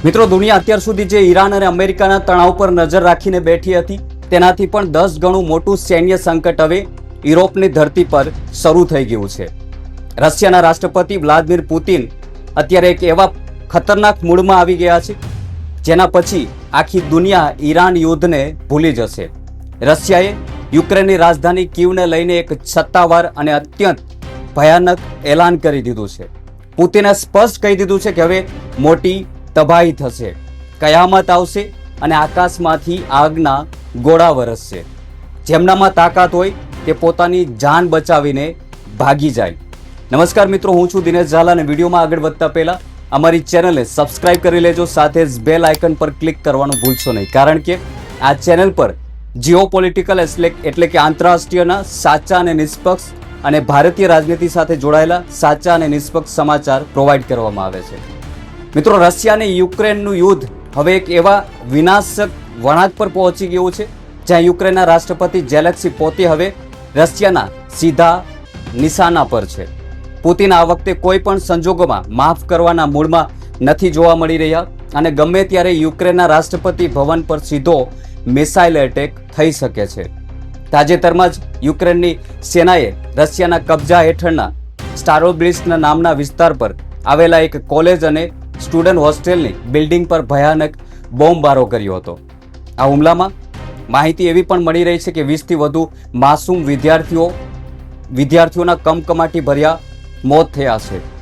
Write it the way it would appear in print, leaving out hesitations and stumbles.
મિત્રો, દુનિયા અત્યાર સુધી જે ઈરાન અને અમેરિકાના તણાવ પર નજર રાખીને બેઠી હતી તેનાથી પણ 10 ગણું મોટું સૈન્ય સંકટ હવે યુરોપની ધરતી પર શરૂ થઈ ગયું છે. રશિયાના રાષ્ટ્રપતિ વ્લાદિમીર પુતિન અત્યારે એક એવા ખતરનાક મૂડમાં આવી ગયા છે જેના પછી આખી દુનિયા ઈરાન યુદ્ધને ભૂલી જશે. રશિયાએ યુક્રેનની રાજધાની કીવને લઈને એક સત્તાવાર અને અત્યંત ભયાનક એલાન કરી દીધું છે. પુતિને સ્પષ્ટ કહી દીધું છે કે હવે મોટી તબાહી થશે, કયામત આવશે અને આકાશમાંથી આગના ગોળા વરસશે. જેમનામાં તાકાત હોય તે પોતાની જાન બચાવીને ભાગી જાય. નમસ્કાર મિત્રો, હું છું દિનેશ ઝાલા અને વિડીયોમાં આગળ વધતા પહેલા અમારી ચેનલને સબસ્ક્રાઇબ કરી લેજો, સાથે જ બેલ આઇકન પર ક્લિક કરવાનું ભૂલશો નહીં, કારણ કે આ ચેનલ પર જીઓપોલિટિકલ એટલે કે આંતરરાષ્ટ્રીયના સાચા અને નિષ્પક્ષ અને ભારતીય રાજનીતિ સાથે જોડાયેલા સાચા અને નિષ્પક્ષ સમાચાર પ્રોવાઈડ કરવામાં આવે છે. મિત્રો, રશિયા અને યુક્રેનનું યુદ્ધ હવે એક એવા વિનાશક વળાંક પર પહોંચી ગયું છે જ્યાં યુક્રેનના રાષ્ટ્રપતિ ઝેલેન્સ્કી પોતે હવે રશિયાના સીધા નિશાના પર છે. પુતિન આ વખતે કોઈ પણ સંજોગોમાં માફ કરવાના મૂડમાં નથી જોવા મળી રહ્યા અને ગમે ત્યારે યુક્રેનના રાષ્ટ્રપતિ ભવન પર સીધો મિસાઇલ એટેક થઈ શકે છે. તાજેતરમાં જ યુક્રેનની સેનાએ રશિયાના કબજા હેઠળના સ્ટારોબ્લિસ્ક નામના વિસ્તાર પર આવેલા એક કોલેજ અને સ્ટુડન્ટ હોસ્ટેલની બિલ્ડિંગ પર ભયાનક બોમ્બમારો કર્યો હતો. આ હુમલામાં માહિતી એવી પણ મળી રહી છે કે 20થી વધુ માસૂમ વિદ્યાર્થીઓના કમકમાટી ભર્યા મોત થયા છે.